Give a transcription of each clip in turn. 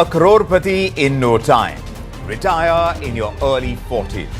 A crorepati in no time. Retire in your early 40s.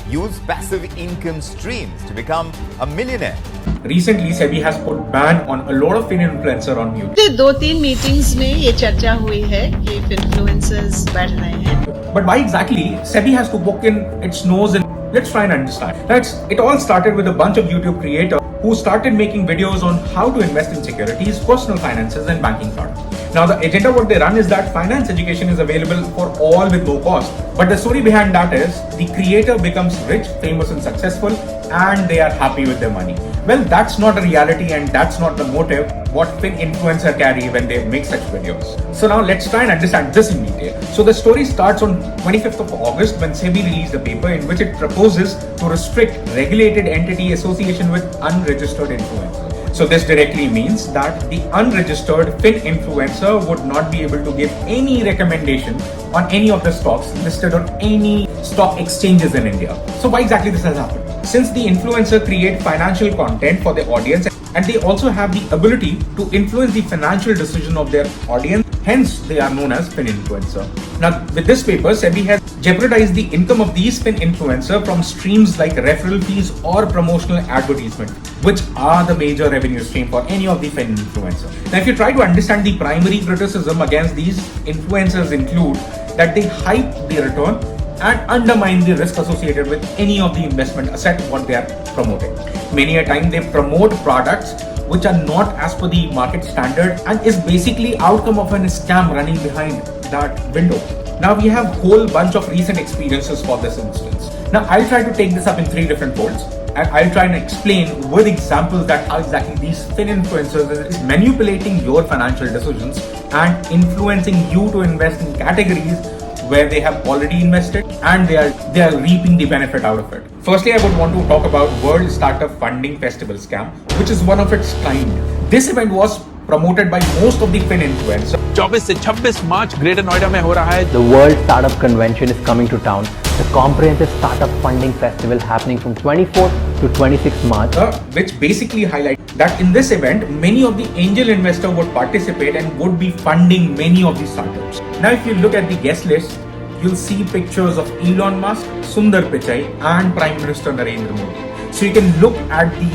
Use passive income streams to become a millionaire. Recently, SEBI has put ban on a lot of influencer on YouTube. पिछले 2-3 meetings में ये चर्चा हुई है कि influencers बढ़ रहे हैं. But why exactly SEBI has to poke in its nose and let's try and understand. It all started with a bunch of YouTube creators who started making videos on how to invest in securities, personal finances and banking products. Now the agenda what they run is that finance education is available for all with no cost. But the story behind that is the creator becomes rich, famous and successful and they are happy with their money. Well, that's not a reality and that's not the motive what influencer carry when they make such videos. So now let's try and understand this in detail. So the story starts on 25th of August when SEBI released a paper in which it proposes to restrict regulated entity association with unregistered influencers. So this directly means that the unregistered influencer would not be able to give any recommendation on any of the stocks listed on any stock exchanges in India. So why exactly this has happened? Since the influencer create financial content for the audience and they also have the ability to influence the financial decision of their audience, hence they are known as influencer. Now with this paper, SEBI has jeopardized the income of these influencer from streams like referral fees or promotional advertisement, which are the major revenue stream for any of the influencer. Now if you try to understand the primary criticism against these influencers include that they hype the return and undermine the risk associated with any of the investment asset what they are promoting. Many a time they promote products which are not as per the market standard and is basically outcome of a scam running behind that window. Now we have whole bunch of recent experiences for this instance. Now I'll try to take this up in 3 different folds and I'll try and explain with examples that how exactly these influencers is manipulating your financial decisions and influencing you to invest in categories where they have already invested and they are reaping the benefit out of it. Firstly, I would want to talk about World Startup Funding Festival scam, which is one of its kind. This event was promoted by most of the influencers. 24 से 26 मार्च greater Noida में हो रहा है. The World Startup Convention is coming to town. The comprehensive startup funding festival happening from 24th to 26th March. Which basically highlights that in this event, many of the angel investors would participate and would be funding many of the startups. Now, if you look at the guest list, you'll see pictures of Elon Musk, Sundar Pichai, and Prime Minister Narendra Modi. So you can look at the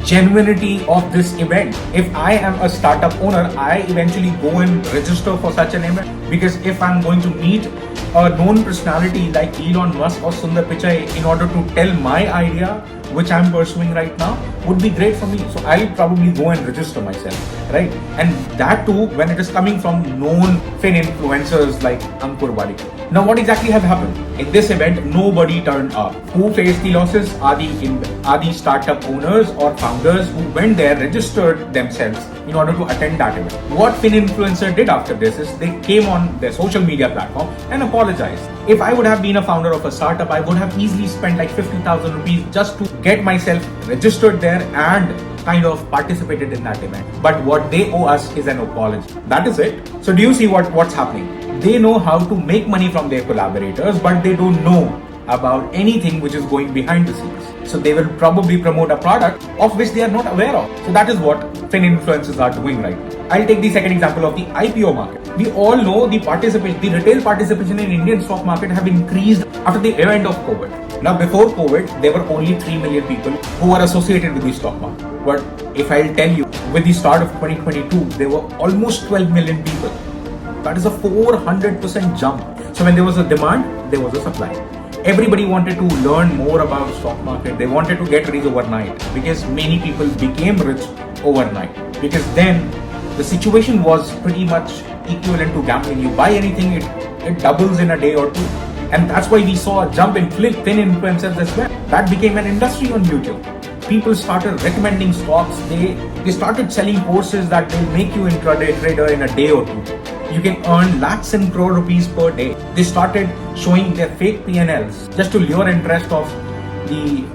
genuinity of this event. If I am a startup owner, I eventually go and register for such an event because if I'm going to meet a known personality like Elon Musk or Sundar Pichai in order to tell my idea which I'm pursuing right now would be great for me. So I'll probably go and register myself, right? And that too when it is coming from known influencers like Ankur Warikoo. Now what exactly has happened? In this event, nobody turned up. Who faced the losses are the startup owners or founders who went there, registered themselves in order to attend that event. What influencer did after this is they came on their social media platform and apologized. If I would have been a founder of a startup, I would have easily spent like 50,000 rupees just to get myself registered there and kind of participated in that event. But what they owe us is an apology. That is it. So do you see what's happening? They know how to make money from their collaborators, but they don't know about anything which is going behind the scenes. So they will probably promote a product of which they are not aware of. So that is what influencers are doing right now. I'll take the second example of the IPO market. We all know the retail participation in Indian stock market have increased after the event of COVID. Now before COVID, there were only 3 million people who were associated with the stock market. But if I'll tell you, with the start of 2022, there were almost 12 million people. That is a 400% jump. So when there was a demand, there was a supply. Everybody wanted to learn more about stock market. They wanted to get rich overnight because many people became rich overnight. Because then the situation was pretty much equivalent to gambling. You buy anything, it doubles in a day or two. And that's why we saw a jump in influencers as well. That became an industry on YouTube. People started recommending stocks. They started selling courses that will make you intraday trader in a day or two. You can earn lakhs and crore rupees per day. They started showing their fake P&Ls just to lure interest of the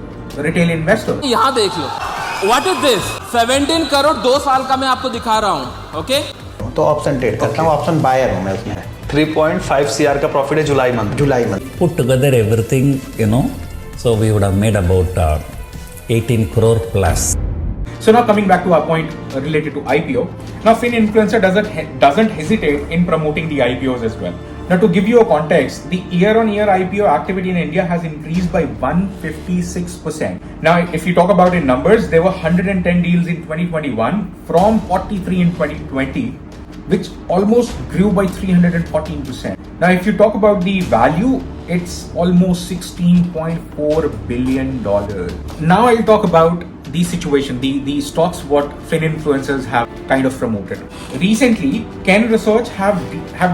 retail investors. यहाँ देख लो. What is this? 17 crore 2 साल का मैं आपको दिखा रहा हूँ. Okay? तो ऑप्शन ट्रेड करता हूँ, ऑप्शन बायर हूँ मैं उसमें. 3.5 CR का प्रॉफिट है जुलाई month. Put together everything, so we would have made about 18 crore plus. So now coming back to our point related to IPO. Now FinInfluencer doesn't hesitate in promoting the IPOs as well. Now to give you a context, the year-on-year IPO activity in India has increased by 156%. Now if you talk about in numbers, there were 110 deals in 2021 from 43 in 2020, which almost grew by 314%. Now if you talk about the value, it's almost $16.4 billion. Now I'll talk about the situation, the stocks what FinInfluencers have kind of promoted. Recently, Ken Research have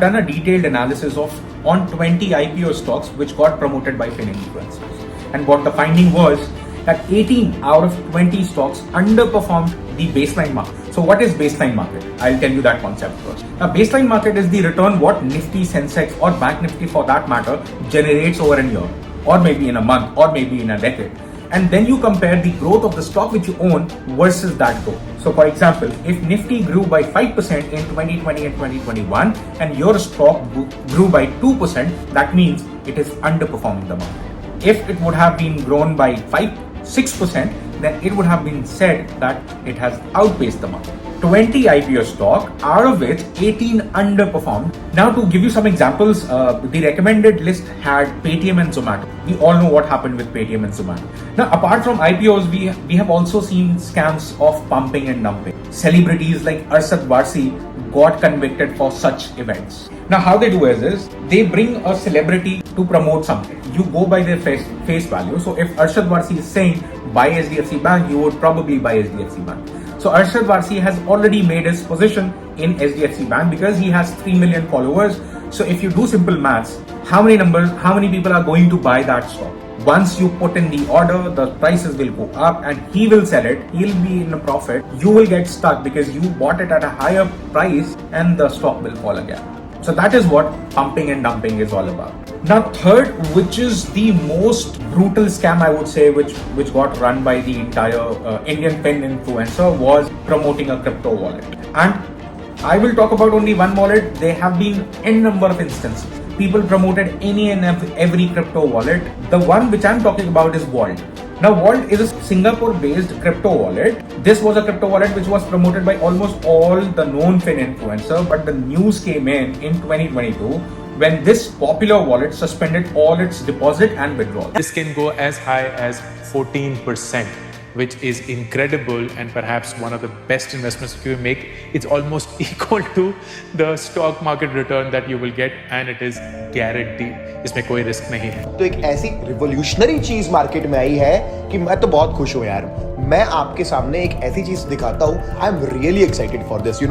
done a detailed analysis on 20 IPO stocks which got promoted by FinInfluencers. And what the finding was that 18 out of 20 stocks underperformed the baseline market. So what is baseline market? I'll tell you that concept first. Now baseline market is the return what Nifty, Sensex or Bank Nifty for that matter generates over a year, or maybe in a month, or maybe in a decade. And then you compare the growth of the stock which you own versus that growth. So for example, if Nifty grew by 5% in 2020 and 2021 and your stock grew by 2%, that means it is underperforming the market. If it would have been grown by 6%, then it would have been said that it has outpaced the market. 20 IPO stock, out of which 18 underperformed. Now to give you some examples, the recommended list had Paytm and Zomato. We all know what happened with Paytm and Zomato. Now apart from IPOs, we have also seen scams of pumping and dumping. Celebrities like Arshad Varsi got convicted for such events. Now how they do is they bring a celebrity to promote something. You go by their face value. So if Arshad Varsi is saying buy SDFC Bank, you would probably buy SDFC Bank. So Arshad Varsi has already made his position in SDFC Bank because he has 3 million followers. So if you do simple maths, how many people are going to buy that stock? Once you put in the order, the prices will go up and he will sell it. He'll be in a profit. You will get stuck because you bought it at a higher price and the stock will fall again. So that is what pumping and dumping is all about. Now third, which is the most brutal scam I would say which got run by the entire Indian FinInfluencer was promoting a crypto wallet. And I will talk about only one wallet. There have been n number of instances. People promoted any and every crypto wallet. The one which I'm talking about is Vault. Now Vault is a Singapore-based crypto wallet. This was a crypto wallet which was promoted by almost all the known FinInfluencer, but the news came in 2022 when this popular wallet suspended all its deposit and withdrawal. This can go as high as 14%, which is incredible and perhaps one of the best investments you make. It's almost equal to the stock market return that you will get, and it is guaranteed. इसमें कोई risk नहीं है. तो एक ऐसी revolutionary चीज market में आई है कि मैं तो बहुत खुश हूं यार. मैं आपके सामने एक ऐसी चीज दिखाता हूं. I am really excited for this.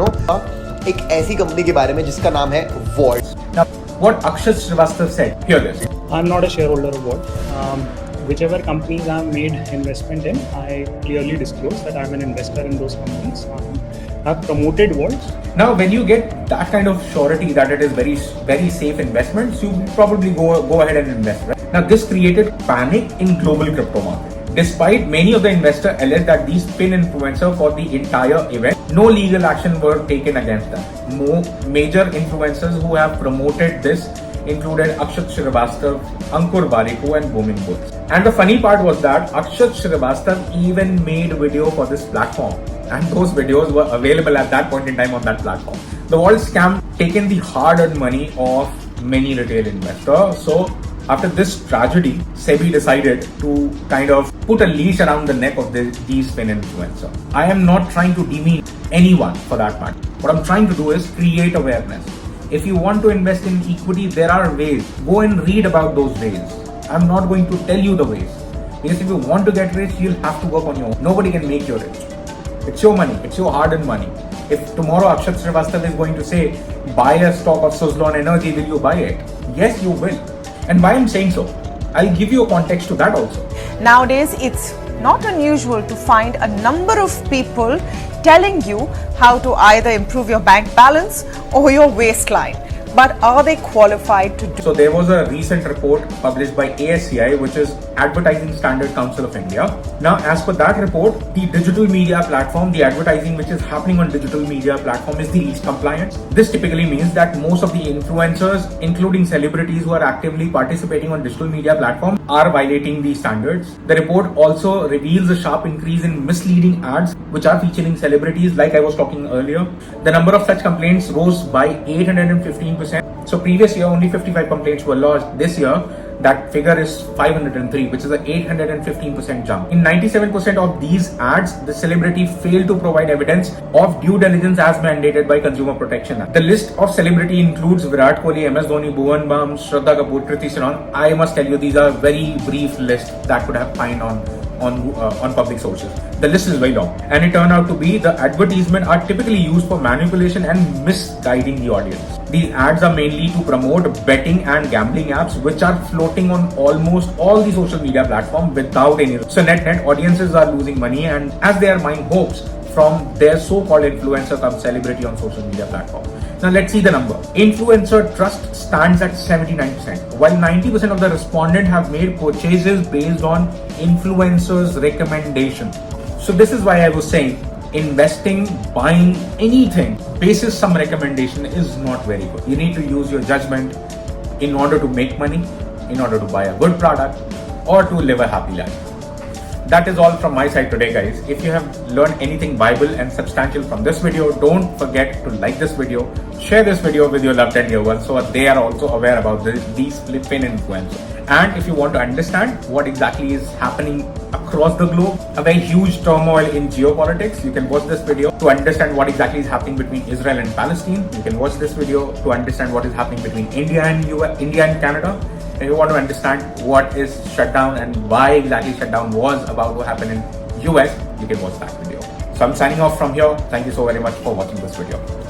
एक ऐसी कंपनी के बारे में जिसका नाम है Vault. Now, what Akshat Srivastava said, hear this. I'm not a shareholder of Vault. Whichever companies I've made investment in, I clearly disclose that I'm an investor in those companies. I've promoted Vault. Now, when you get that kind of surety that it is very, very safe investments, you probably go ahead and invest. Right? Now, this created panic in global crypto market. Despite many of the investors alleged that these FinInfluencers for the entire event, no legal action were taken against them. Major influencers who have promoted this included Akshat Srivastava, Ankur Warikoo and Boomin Bulls. And the funny part was that Akshat Srivastava even made video for this platform, and those videos were available at that point in time on that platform. The Vault scam taken the hard-earned money of many retail investors. So after this tragedy, SEBI decided to kind of put a leash around the neck of these FinInfluencers. I am not trying to demean anyone for that matter. What I'm trying to do is create awareness. If you want to invest in equity, there are ways. Go and read about those ways. I'm not going to tell you the ways. Because if you want to get rich, you'll have to work on your own. Nobody can make you rich. It's your money. It's your hard-earned money. If tomorrow Akshat Srivastava is going to say, buy a stock of Suzlon Energy, will you buy it? Yes, you will. And why I'm saying so? I'll give you a context to that also. Nowadays, it's not unusual to find a number of people telling you how to either improve your bank balance or your waistline. But are they qualified to do? So there was a recent report published by ASCI which is Advertising Standard Council of India. Now, as per that report, the digital media platform, the advertising which is happening on digital media platform is the least compliant. This typically means that most of the influencers, including celebrities who are actively participating on digital media platforms, are violating these standards. The report also reveals a sharp increase in misleading ads which are featuring celebrities, like I was talking earlier. The number of such complaints rose by 815%. So previous year only 55 complaints were lodged. This year that figure is 503, which is an 815% jump. In 97% of these ads, the celebrity failed to provide evidence of due diligence as mandated by Consumer Protection Act. The list of celebrity includes Virat Kohli, MS Dhoni, Bhuvan Bam, Shraddha Kapoor, Kriti Sanon. I must tell you, these are very brief lists that could have found on public sources. The list is very long, and it turned out to be the advertisements are typically used for manipulation and misguiding the audience. These ads are mainly to promote betting and gambling apps, which are floating on almost all the social media platforms without any. So net audiences are losing money, and as they are buying hopes from their so-called influencer come celebrity on social media platform. Now let's see the number. Influencer trust stands at 79%, while 90% of the respondents have made purchases based on influencers' recommendation. So this is why I was saying investing, buying anything basis some recommendation is not very good. You need to use your judgment in order to make money, in order to buy a good product, or to live a happy life. That is all from my side today, guys. If you have learned anything viable and substantial from this video, don't forget to like this video, share this video with your loved and dear ones so they are also aware about these flipping influencers. And if you want to understand what exactly is happening across the globe, a very huge turmoil in geopolitics, you can watch this video to understand what exactly is happening between Israel and Palestine. You can watch this video to understand what is happening between India and Canada. If you want to understand what is shutdown and why exactly shutdown was about to happen in US, you can watch that video. So I'm signing off from here. Thank you so very much for watching this video.